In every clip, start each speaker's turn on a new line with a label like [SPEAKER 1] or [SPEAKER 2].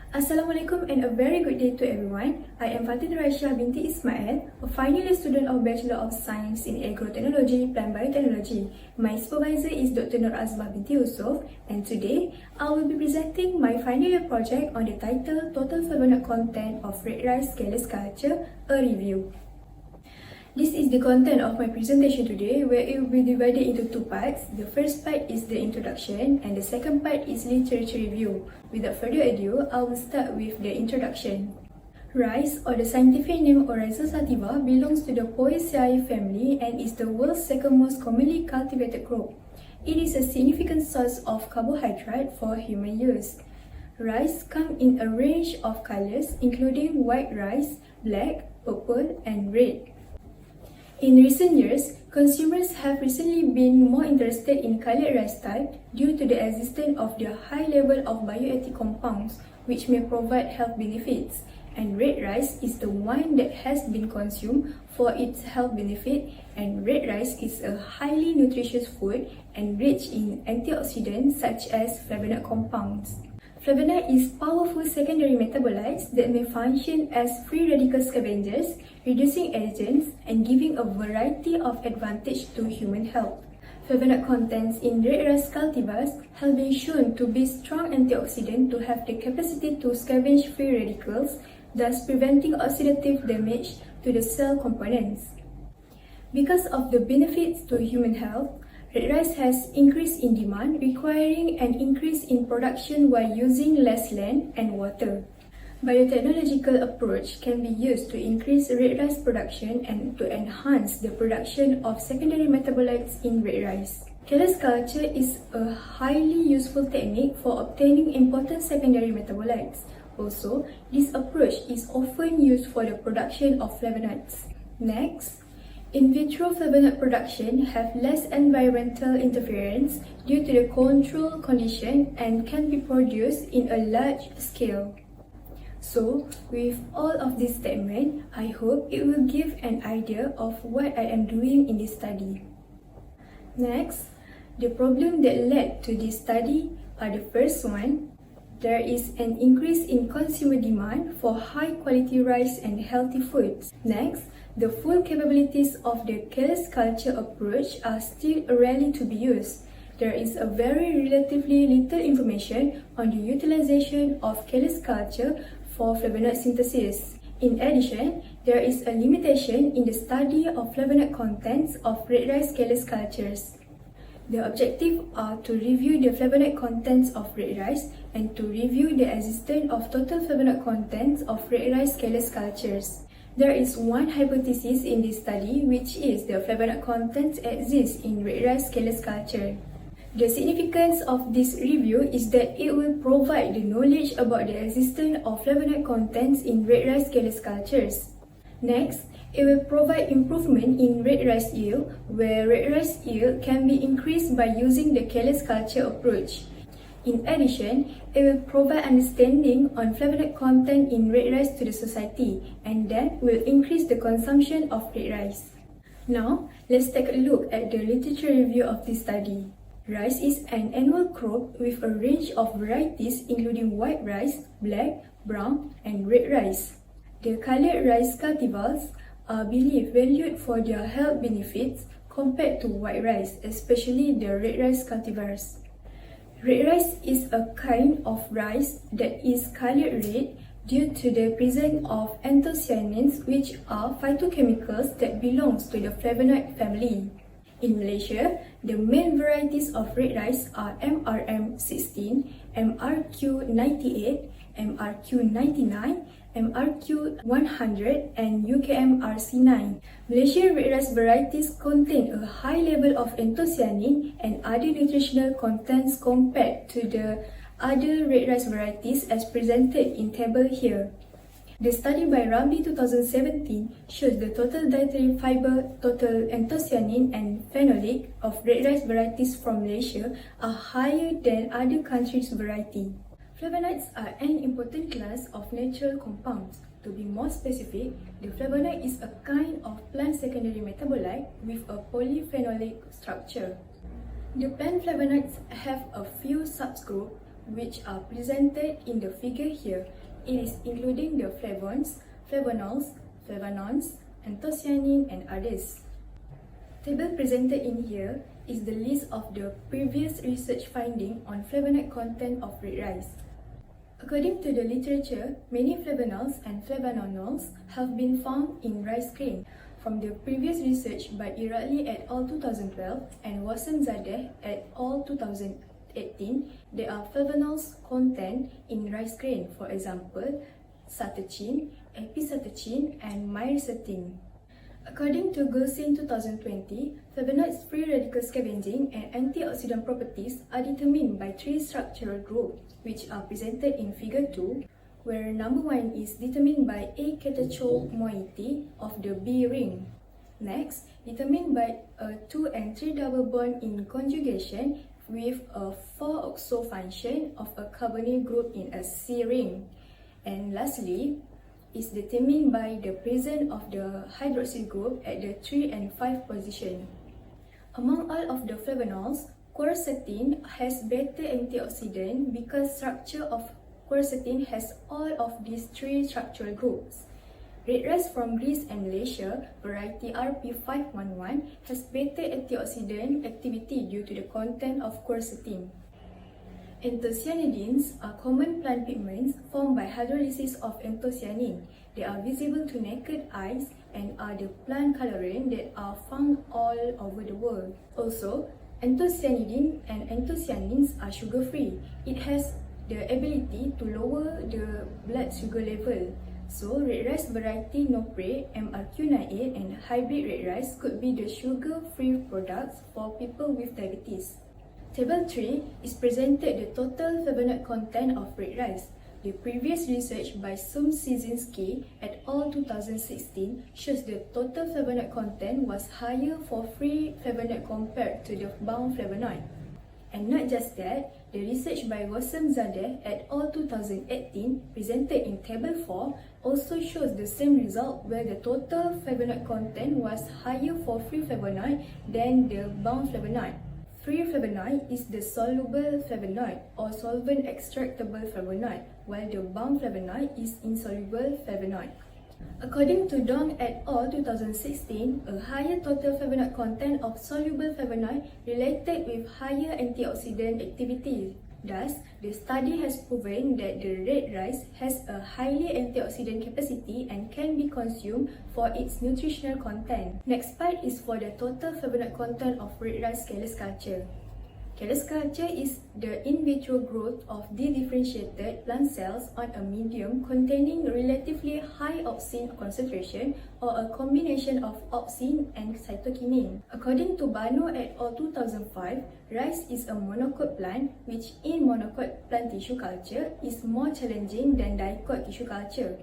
[SPEAKER 1] Assalamualaikum and a very good day to everyone. I am Fatin Raisha binti Ismail, a final year student of Bachelor of Science in Agrotechnology, Plant Biotechnology. My supervisor is Dr. Nur Azmah binti Yusof, and today I will be presenting my final year project on the title Total Flavonoid Content of Red Rice Callus Culture, a review. This is the content of my presentation today, where it will be divided into two parts. The first part is the introduction and the second part is literature review. Without further ado, I will start with the introduction. Rice, or the scientific name Oryza sativa, belongs to the Poaceae family and is the world's second most commonly cultivated crop. It is a significant source of carbohydrate for human use. Rice comes in a range of colors, including white rice, black, purple, and red. In recent years, consumers have recently been more interested in colored rice type due to the existence of their high level of bioactive compounds, which may provide health benefits. And red rice is the one that has been consumed for its health benefit, and red rice is a highly nutritious food and rich in antioxidants such as flavonoid compounds. Flavonoid is powerful secondary metabolites that may function as free radical scavengers, reducing agents, and giving a variety of advantage to human health. Flavonoid contents in red rice cultivars have been shown to be strong antioxidants to have the capacity to scavenge free radicals, thus preventing oxidative damage to the cell components. Because of the benefits to human health, red rice has increased in demand, requiring an increase in production while using less land and water. Biotechnological approach can be used to increase red rice production and to enhance the production of secondary metabolites in red rice. Callus culture is a highly useful technique for obtaining important secondary metabolites. Also, this approach is often used for the production of flavonoids. Next, in vitro flavonoid production have less environmental interference due to the controlled condition and can be produced in a large scale. So, with all of this statement, I hope it will give an idea of what I am doing in this study. Next, the problem that led to this study are the first one. There is an increase in consumer demand for high quality rice and healthy foods. Next, the full capabilities of the Callus culture approach are still rarely to be used. There is a very relatively little information on the utilization of Callus culture for flavonoid synthesis. In addition, there is a limitation in the study of flavonoid contents of red rice Callus cultures. The objectives are to review the flavonoid contents of red rice and to review the existence of total flavonoid contents of red rice Callus cultures. There is one hypothesis in this study, which is the flavonoid contents exist in red rice Callus culture. The significance of this review is that it will provide the knowledge about the existence of flavonoid contents in red rice Callus cultures. Next, it will provide improvement in red rice yield, where red rice yield can be increased by using the Callus culture approach. In addition, it will provide understanding on flavonoid content in red rice to the society, and that will increase the consumption of red rice. Now, let's take a look at the literature review of this study. Rice is an annual crop with a range of varieties including white rice, black, brown, and red rice. The colored rice cultivars are believed valued for their health benefits compared to white rice, especially the red rice cultivars. Red rice is a kind of rice that is colored red due to the presence of anthocyanins, which are phytochemicals that belongs to the flavonoid family. In Malaysia, the main varieties of red rice are MRM16, MRQ98, MRQ99, MRQ100, and UKMRC9. Malaysian red rice varieties contain a high level of anthocyanin and other nutritional contents compared to the other red rice varieties as presented in table here. The study by Ramli 2017 shows the total dietary fiber, total anthocyanin and phenolic of red rice varieties from Malaysia are higher than other countries' variety. Flavonoids are an important class of natural compounds. To be more specific, the flavonoid is a kind of plant secondary metabolite with a polyphenolic structure. The plant flavonoids have a few subgroups, which are presented in the figure here. It is including the flavones, flavonols, flavanones, anthocyanin and others. Table presented in here is the list of the previous research finding on flavonoid content of red rice. According to the literature, many flavonols and flavanols have been found in rice grain. From the previous research by Iratli et al. 2012 and Wasamzadeh et al. 2018, there are flavonols content in rice grain, for example, satechin, episatechin, and myricetin. According to Gulsin 2020, flavonoids' free radical scavenging and antioxidant properties are determined by three structural groups, which are presented in Figure 2, where number 1 is determined by A-catechol moiety of the B ring. Next, determined by a 2 and 3 double bond in conjugation with a 4-oxo function of a carbonyl group in a C ring. And lastly, is determined by the presence of the hydroxyl group at the 3 and 5 position. Among all of the flavonols, quercetin has better antioxidant because structure of quercetin has all of these three structural groups. Red rice from Greece and Malaysia, variety RP511, has better antioxidant activity due to the content of quercetin. Anthocyanidins are common plant pigments formed by hydrolysis of anthocyanin. They are visible to naked eyes and are the plant colorant that are found all over the world. Also, anthocyanidin and anthocyanins are sugar-free. It has the ability to lower the blood sugar level. So, red rice variety Nopre, MRQ98 and hybrid red rice could be the sugar-free products for people with diabetes. Table 3 is presented the total flavonoid content of red rice. The previous research by Sumsizinski et al. 2016 shows the total flavonoid content was higher for free flavonoid compared to the bound flavonoid. And not just that, the research by Wasamzadeh et al. 2018 presented in Table 4 also shows the same result where the total flavonoid content was higher for free flavonoid than the bound flavonoid. Free flavonoid is the soluble flavonoid or solvent extractable flavonoid, while the bound flavonoid is insoluble flavonoid. According to Dong et al. 2016, a higher total flavonoid content of soluble flavonoid related with higher antioxidant activity. Thus, the study has proven that the red rice has a highly antioxidant capacity and can be consumed for its nutritional content. Next part is for the total flavonoid content of red rice Callus culture. Callus culture is the in vitro growth of dedifferentiated plant cells on a medium containing relatively high opsin concentration or a combination of opsin and cytokinin. According to Bano et al. 2005, rice is a monocot plant which in monocot plant tissue culture is more challenging than dicot tissue culture.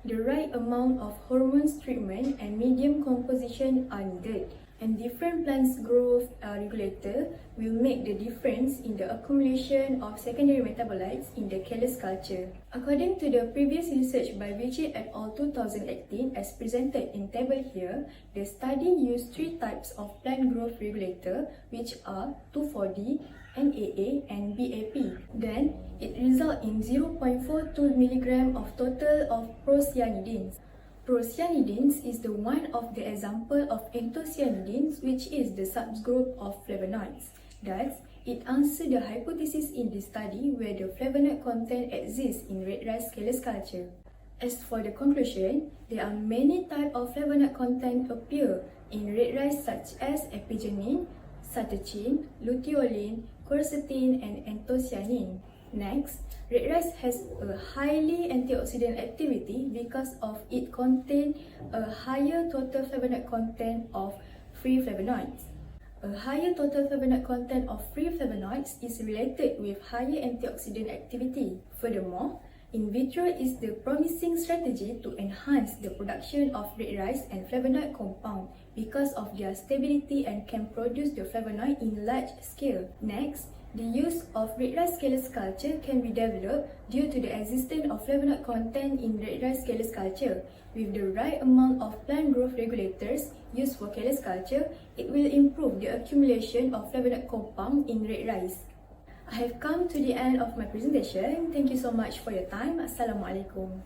[SPEAKER 1] The right amount of hormones treatment and medium composition are needed, and different plants' growth regulator will make the difference in the accumulation of secondary metabolites in the Callus culture. According to the previous research by Vichy et al. 2018 as presented in table here, the study used three types of plant growth regulator which are 2,4-D, NAA and BAP. Then, it results in 0.42 mg of total of procyanidins. Procyanidins is the one of the example of anthocyanidins, which is the subgroup of flavonoids. Thus, it answers the hypothesis in this study where the flavonoid content exists in red rice Callus culture. As for the conclusion, there are many types of flavonoid content appear in red rice such as epigenin, satechin, luteolin, quercetin, and anthocyanin. Next, red rice has a highly antioxidant activity because of it contains a higher total flavonoid content of free flavonoids. A higher total flavonoid content of free flavonoids is related with higher antioxidant activity. Furthermore, in vitro is the promising strategy to enhance the production of red rice and flavonoid compound because of their stability and can produce the flavonoid in large scale. Next, the use of red rice Callus culture can be developed due to the existence of flavonoid content in red rice Callus culture. With the right amount of plant growth regulators used for Callus culture, it will improve the accumulation of flavonoid compound in red rice. I have come to the end of my presentation. Thank you so much for your time. Assalamualaikum.